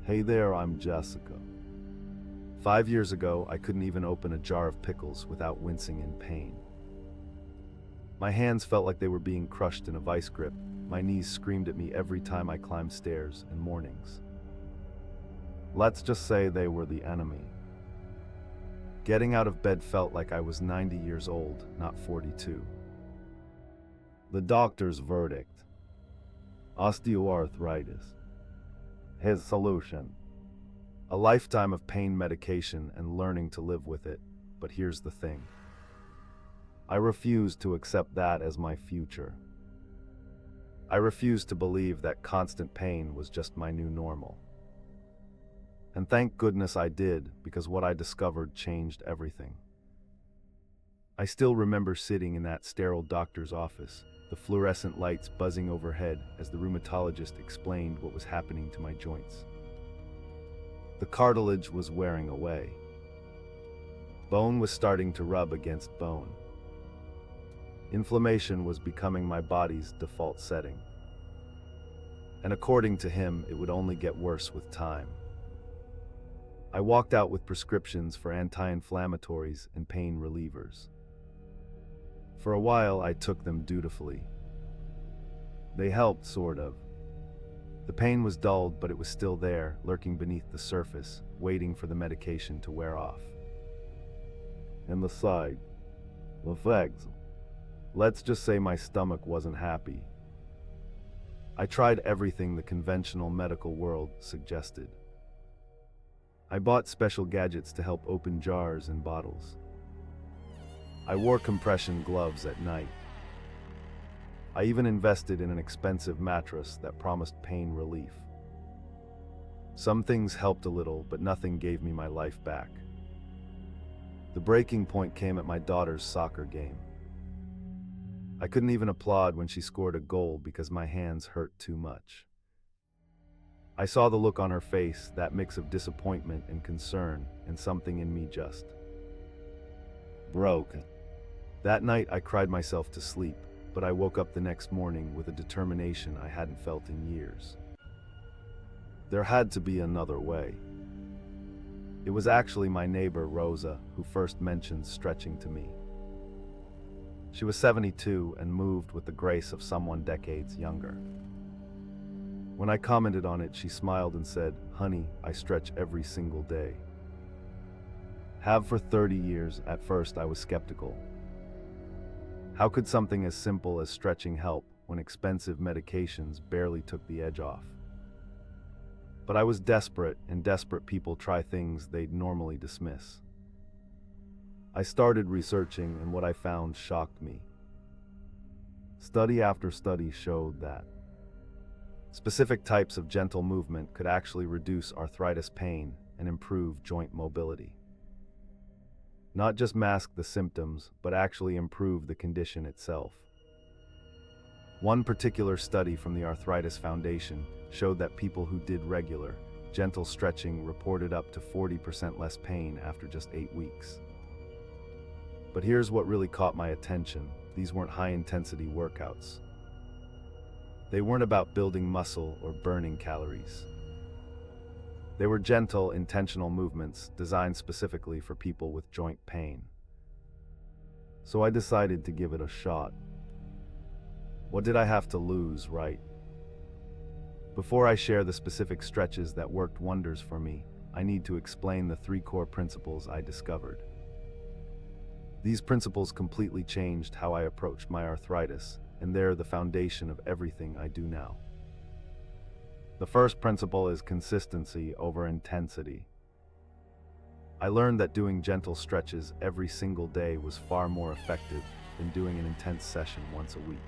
Hey there, I'm Jessica. 5 years ago, I couldn't even open a jar of pickles without wincing in pain. My hands felt like they were being crushed in a vice grip. My knees screamed at me every time I climbed stairs and mornings. Let's just say they were the enemy. Getting out of bed felt like I was 90 years old, not 42. The doctor's verdict: osteoarthritis. His solution: a lifetime of pain medication and learning to live with it. But here's the thing. I refused to accept that as my future. I refused to believe that constant pain was just my new normal. And thank goodness I did, because what I discovered changed everything. I still remember sitting in that sterile doctor's office, the fluorescent lights buzzing overhead as the rheumatologist explained what was happening to my joints. The cartilage was wearing away. Bone was starting to rub against bone. Inflammation was becoming my body's default setting. And according to him, it would only get worse with time. I walked out with prescriptions for anti-inflammatories and pain relievers. For a while, I took them dutifully. They helped, sort of. The pain was dulled, but it was still there, lurking beneath the surface, waiting for the medication to wear off. And the side effects. Let's just say my stomach wasn't happy. I tried everything the conventional medical world suggested. I bought special gadgets to help open jars and bottles. I wore compression gloves at night. I even invested in an expensive mattress that promised pain relief. Some things helped a little, but nothing gave me my life back. The breaking point came at my daughter's soccer game. I couldn't even applaud when she scored a goal because my hands hurt too much. I saw the look on her face, that mix of disappointment and concern, and something in me just broke. That night I cried myself to sleep, but I woke up the next morning with a determination I hadn't felt in years. There had to be another way. It was actually my neighbor, Rosa, who first mentioned stretching to me. She was 72 and moved with the grace of someone decades younger. When I commented on it, she smiled and said, "Honey, I stretch every single day." Have for 30 years. At first, I was skeptical. How could something as simple as stretching help when expensive medications barely took the edge off? But I was desperate, and desperate people try things they'd normally dismiss. I started researching, and what I found shocked me. Study after study showed that specific types of gentle movement could actually reduce arthritis pain and improve joint mobility. Not just mask the symptoms, but actually improve the condition itself. One particular study from the Arthritis Foundation showed that people who did regular, gentle stretching reported up to 40% less pain after just 8 weeks. But here's what really caught my attention. These weren't high-intensity workouts. They weren't about building muscle or burning calories. They were gentle, intentional movements designed specifically for people with joint pain. So I decided to give it a shot. What did I have to lose, right? Before I share the specific stretches that worked wonders for me, I need to explain the 3 core principles I discovered. These principles completely changed how I approached my arthritis, and they're the foundation of everything I do now. The first principle is consistency over intensity. I learned that doing gentle stretches every single day was far more effective than doing an intense session once a week.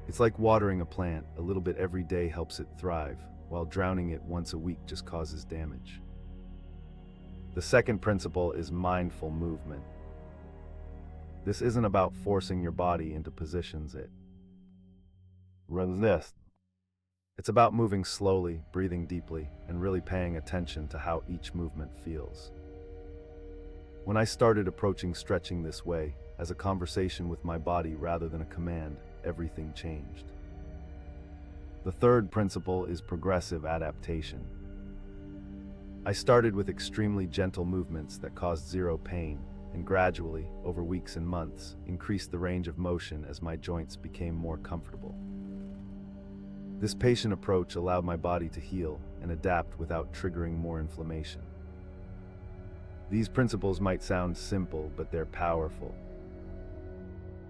It's like watering a plant. A little bit every day helps it thrive, while drowning it once a week just causes damage. The second principle is mindful movement. This isn't about forcing your body into positions it resists. It's about moving slowly, breathing deeply, and really paying attention to how each movement feels. When I started approaching stretching this way, as a conversation with my body rather than a command, everything changed. The The third principle is progressive adaptation. I started with extremely gentle movements that caused zero pain, and gradually, over weeks and months, increased the range of motion as my joints became more comfortable. This patient approach allowed my body to heal and adapt without triggering more inflammation. These principles might sound simple, but they're powerful.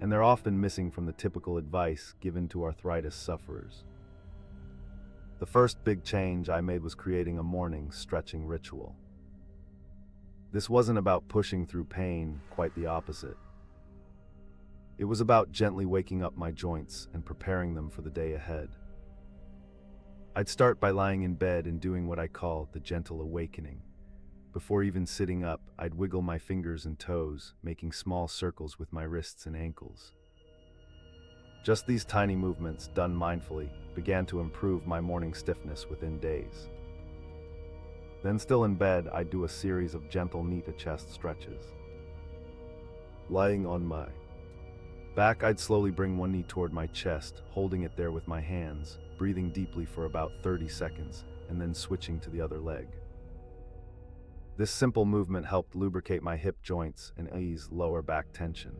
And they're often missing from the typical advice given to arthritis sufferers. The first big change I made was creating a morning stretching ritual. This wasn't about pushing through pain, quite the opposite. It was about gently waking up my joints and preparing them for the day ahead. I'd start by lying in bed and doing what I call the gentle awakening. Before even sitting up, I'd wiggle my fingers and toes, making small circles with my wrists and ankles. Just these tiny movements, done mindfully, began to improve my morning stiffness within days. Then, still in bed, I'd do a series of gentle knee-to-chest stretches. Lying on my back, I'd slowly bring one knee toward my chest, holding it there with my hands, breathing deeply for about 30 seconds, and then switching to the other leg. This simple movement helped lubricate my hip joints and ease lower back tension.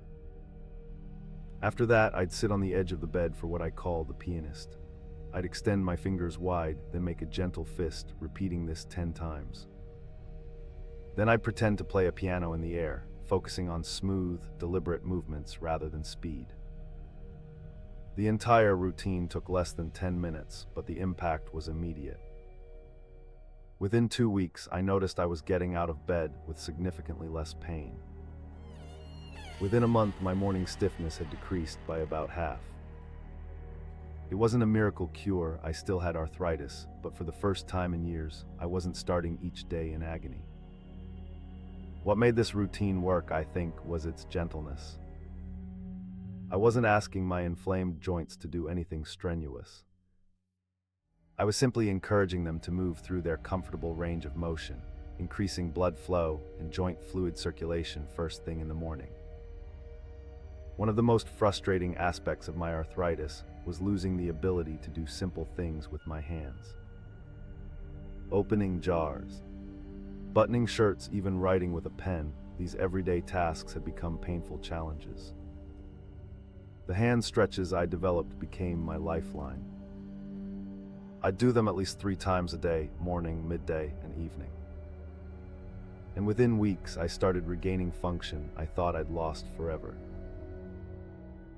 After that, I'd sit on the edge of the bed for what I call the pianist. I'd extend my fingers wide, then make a gentle fist, repeating this 10 times. Then I'd pretend to play a piano in the air, focusing on smooth, deliberate movements rather than speed. The entire routine took less than 10 minutes, but the impact was immediate. Within 2 weeks, I noticed I was getting out of bed with significantly less pain. Within a month, my morning stiffness had decreased by about half. It wasn't a miracle cure, I still had arthritis, but for the first time in years, I wasn't starting each day in agony. What made this routine work, I think, was its gentleness. I wasn't asking my inflamed joints to do anything strenuous. I was simply encouraging them to move through their comfortable range of motion, increasing blood flow and joint fluid circulation first thing in the morning. One of the most frustrating aspects of my arthritis was losing the ability to do simple things with my hands. Opening jars, buttoning shirts, even writing with a pen, these everyday tasks had become painful challenges. The hand stretches I developed became my lifeline. I'd do them at least 3 times a day, morning, midday, and evening. And within weeks, I started regaining function I thought I'd lost forever.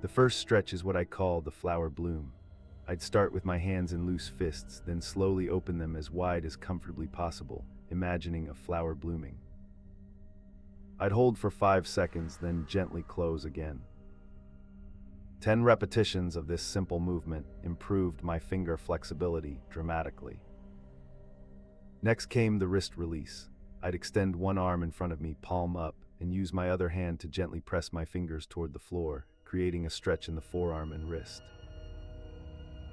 The first stretch is what I call the flower bloom. I'd start with my hands in loose fists, then slowly open them as wide as comfortably possible, imagining a flower blooming. I'd hold for 5 seconds, then gently close again. 10 repetitions of this simple movement improved my finger flexibility dramatically. Next came the wrist release. I'd extend one arm in front of me, palm up, and use my other hand to gently press my fingers toward the floor, creating a stretch in the forearm and wrist.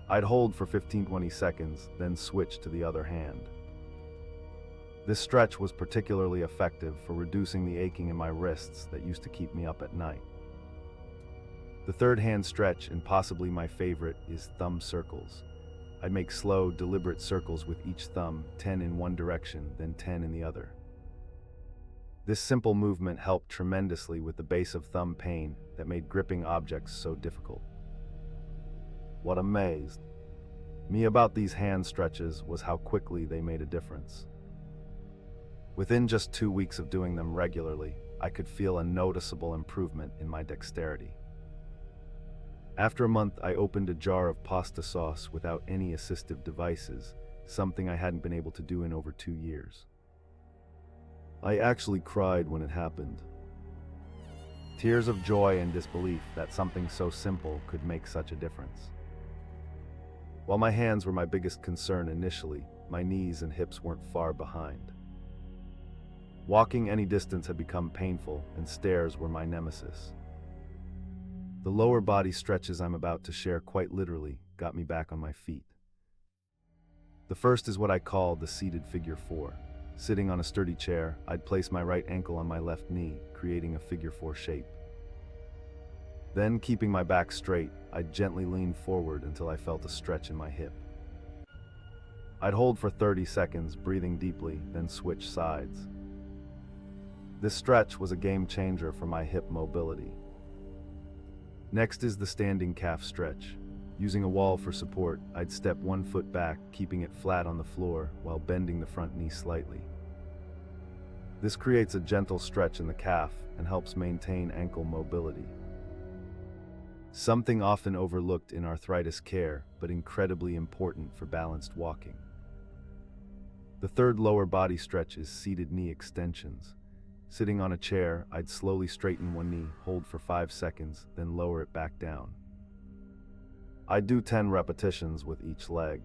I'd hold for 15-20 seconds, then switch to the other hand. This stretch was particularly effective for reducing the aching in my wrists that used to keep me up at night. The third hand stretch, and possibly my favorite, is thumb circles. I'd make slow, deliberate circles with each thumb, 10 in one direction, then 10 in the other. This simple movement helped tremendously with the base of thumb pain that made gripping objects so difficult. What amazed me about these hand stretches was how quickly they made a difference. Within just 2 weeks of doing them regularly, I could feel a noticeable improvement in my dexterity. After a month, I opened a jar of pasta sauce without any assistive devices, something I hadn't been able to do in over 2 years. I actually cried when it happened. Tears of joy and disbelief that something so simple could make such a difference. While my hands were my biggest concern initially, my knees and hips weren't far behind. Walking any distance had become painful, and stairs were my nemesis. The lower body stretches I'm about to share quite literally got me back on my feet. The first is what I call the seated figure 4. Sitting on a sturdy chair, I'd place my right ankle on my left knee, creating a figure 4 shape. Then, keeping my back straight, I'd gently lean forward until I felt a stretch in my hip. I'd hold for 30 seconds, breathing deeply, then switch sides. This stretch was a game changer for my hip mobility. Next is the standing calf stretch. Using a wall for support, I'd step one foot back, keeping it flat on the floor while bending the front knee slightly. This creates a gentle stretch in the calf and helps maintain ankle mobility. Something often overlooked in arthritis care, but incredibly important for balanced walking. The third lower body stretch is seated knee extensions. Sitting on a chair, I'd slowly straighten one knee, hold for 5 seconds, then lower it back down. I'd do 10 repetitions with each leg.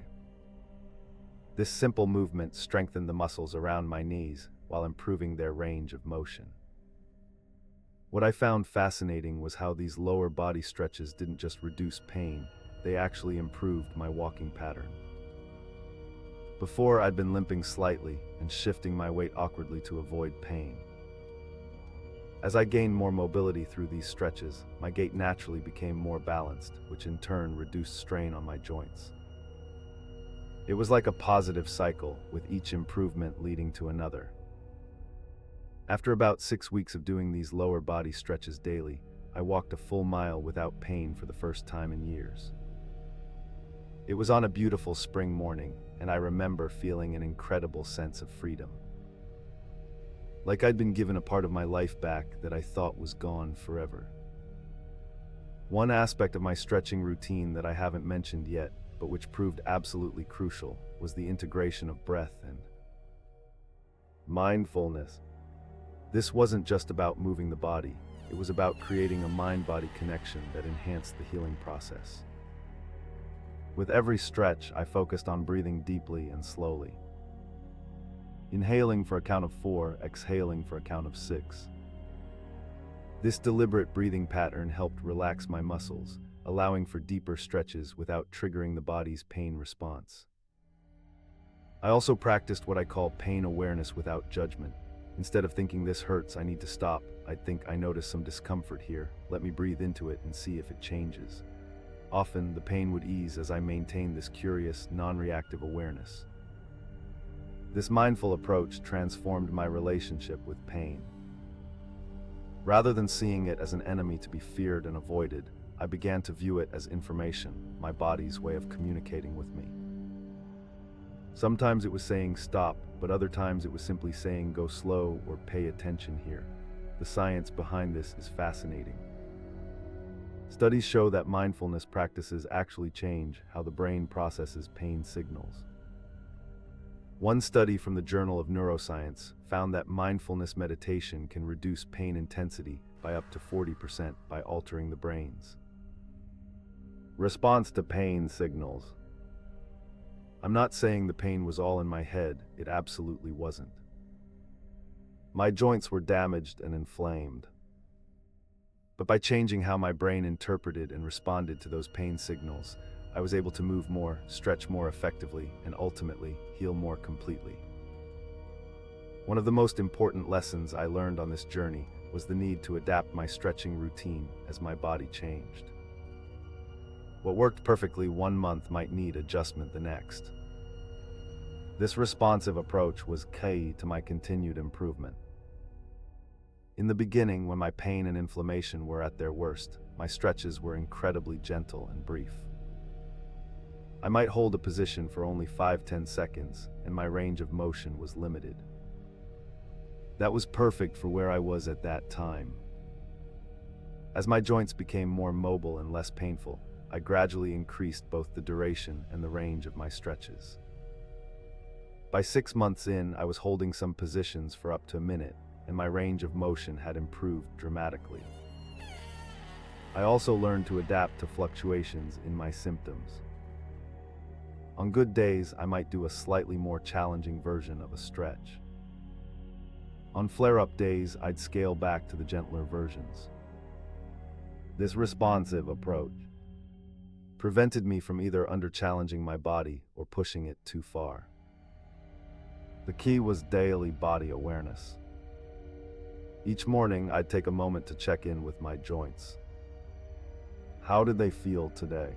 This simple movement strengthened the muscles around my knees while improving their range of motion. What I found fascinating was how these lower body stretches didn't just reduce pain, they actually improved my walking pattern. Before, I'd been limping slightly and shifting my weight awkwardly to avoid pain. As I gained more mobility through these stretches, my gait naturally became more balanced, which in turn reduced strain on my joints. It was like a positive cycle, with each improvement leading to another. After about 6 weeks of doing these lower body stretches daily, I walked a full mile without pain for the first time in years. It was on a beautiful spring morning, and I remember feeling an incredible sense of freedom. Like I'd been given a part of my life back that I thought was gone forever. One aspect of my stretching routine that I haven't mentioned yet, but which proved absolutely crucial, was the integration of breath and mindfulness. This wasn't just about moving the body, it was about creating a mind-body connection that enhanced the healing process. With every stretch, I focused on breathing deeply and slowly. Inhaling for a count of 4, exhaling for a count of 6. This deliberate breathing pattern helped relax my muscles, allowing for deeper stretches without triggering the body's pain response. I also practiced what I call pain awareness without judgment. Instead of thinking this hurts, I need to stop, I'd think I notice some discomfort here, let me breathe into it and see if it changes. Often, the pain would ease as I maintained this curious, non-reactive awareness. This mindful approach transformed my relationship with pain. Rather than seeing it as an enemy to be feared and avoided, I began to view it as information, my body's way of communicating with me. Sometimes it was saying stop, but other times it was simply saying go slow or pay attention here. The science behind this is fascinating. Studies show that mindfulness practices actually change how the brain processes pain signals. One study from the Journal of Neuroscience found that mindfulness meditation can reduce pain intensity by up to 40% by altering the brain's response to pain signals. I'm not saying the pain was all in my head, it absolutely wasn't. My joints were damaged and inflamed. But by changing how my brain interpreted and responded to those pain signals, I was able to move more, stretch more effectively, and ultimately heal more completely. One of the most important lessons I learned on this journey was the need to adapt my stretching routine as my body changed. What worked perfectly one month might need adjustment the next. This responsive approach was key to my continued improvement. In the beginning, when my pain and inflammation were at their worst, my stretches were incredibly gentle and brief. I might hold a position for only 5-10 seconds, and my range of motion was limited. That was perfect for where I was at that time. As my joints became more mobile and less painful, I gradually increased both the duration and the range of my stretches. By 6 months in, I was holding some positions for up to a minute, and my range of motion had improved dramatically. I also learned to adapt to fluctuations in my symptoms. On good days, I might do a slightly more challenging version of a stretch. On flare-up days, I'd scale back to the gentler versions. This responsive approach prevented me from either under-challenging my body or pushing it too far. The key was daily body awareness. Each morning, I'd take a moment to check in with my joints. How did they feel today?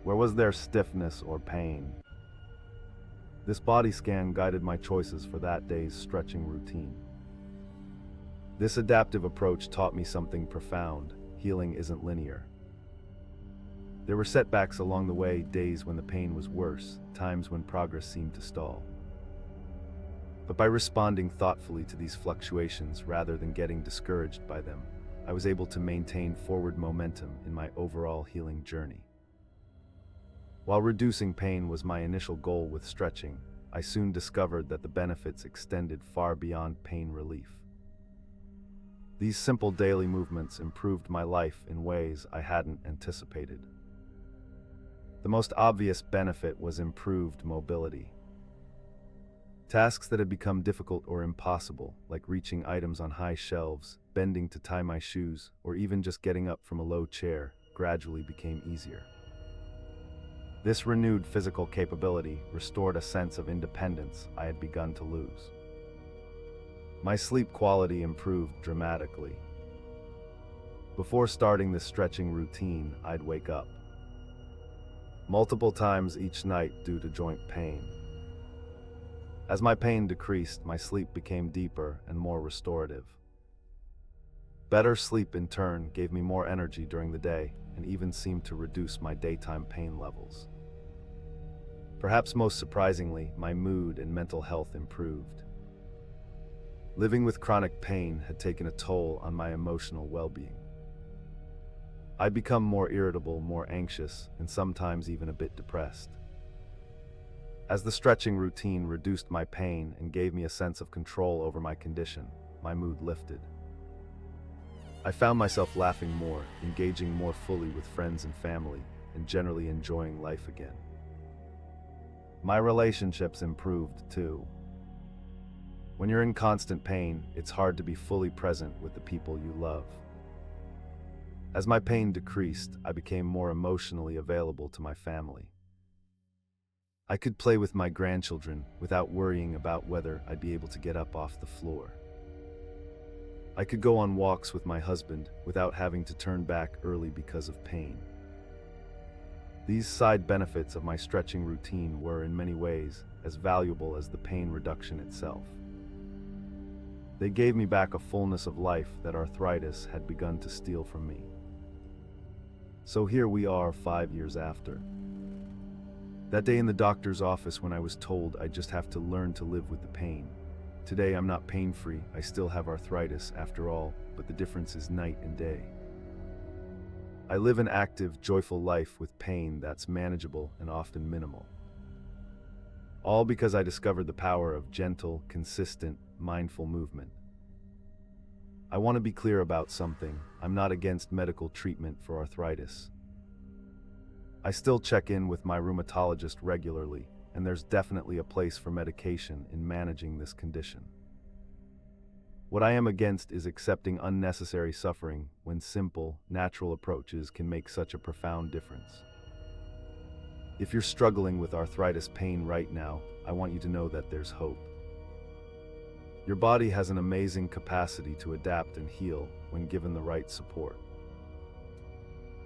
Where was there stiffness or pain? This body scan guided my choices for that day's stretching routine. This adaptive approach taught me something profound: healing isn't linear. There were setbacks along the way, days when the pain was worse, times when progress seemed to stall. But by responding thoughtfully to these fluctuations rather than getting discouraged by them, I was able to maintain forward momentum in my overall healing journey. While reducing pain was my initial goal with stretching, I soon discovered that the benefits extended far beyond pain relief. These simple daily movements improved my life in ways I hadn't anticipated. The most obvious benefit was improved mobility. Tasks that had become difficult or impossible, like reaching items on high shelves, bending to tie my shoes, or even just getting up from a low chair, gradually became easier. This renewed physical capability restored a sense of independence I had begun to lose. My sleep quality improved dramatically. Before starting this stretching routine, I'd wake up multiple times each night due to joint pain. As my pain decreased, my sleep became deeper and more restorative. Better sleep in turn gave me more energy during the day and even seemed to reduce my daytime pain levels. Perhaps most surprisingly, my mood and mental health improved. Living with chronic pain had taken a toll on my emotional well-being. I'd become more irritable, more anxious, and sometimes even a bit depressed. As the stretching routine reduced my pain and gave me a sense of control over my condition, my mood lifted. I found myself laughing more, engaging more fully with friends and family, and generally enjoying life again. My relationships improved too. When you're in constant pain, it's hard to be fully present with the people you love. As my pain decreased, I became more emotionally available to my family. I could play with my grandchildren without worrying about whether I'd be able to get up off the floor. I could go on walks with my husband without having to turn back early because of pain. These side benefits of my stretching routine were, in many ways, as valuable as the pain reduction itself. They gave me back a fullness of life that arthritis had begun to steal from me. So here we are 5 years after. That day in the doctor's office when I was told I just have to learn to live with the pain. Today I'm not pain-free, I still have arthritis after all, but the difference is night and day. I live an active, joyful life with pain that's manageable and often minimal. All because I discovered the power of gentle, consistent, mindful movement. I want to be clear about something. I'm not against medical treatment for arthritis. I still check in with my rheumatologist regularly, and there's definitely a place for medication in managing this condition. What I am against is accepting unnecessary suffering when simple, natural approaches can make such a profound difference. If you're struggling with arthritis pain right now, I want you to know that there's hope. Your body has an amazing capacity to adapt and heal when given the right support.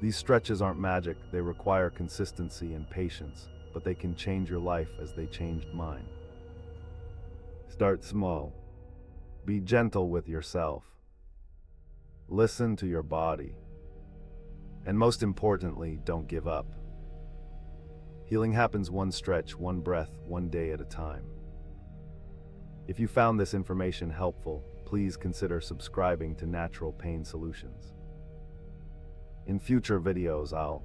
These stretches aren't magic, they require consistency and patience, but they can change your life as they changed mine. Start small. Be gentle with yourself. Listen to your body. And most importantly, don't give up. Healing happens one stretch, one breath, one day at a time. If you found this information helpful, please consider subscribing to Natural Pain Solutions. In future videos, I'll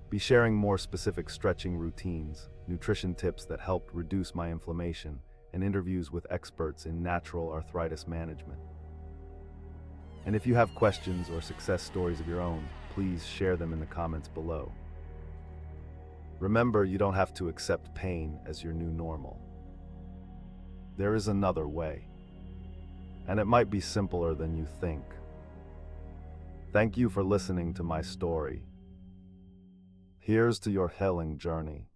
be sharing more specific stretching routines, nutrition tips that helped reduce my inflammation, and interviews with experts in natural arthritis management. And if you have questions or success stories of your own, please share them in the comments below. Remember, you don't have to accept pain as your new normal. There is another way, and it might be simpler than you think. Thank you for listening to my story. Here's to your healing journey.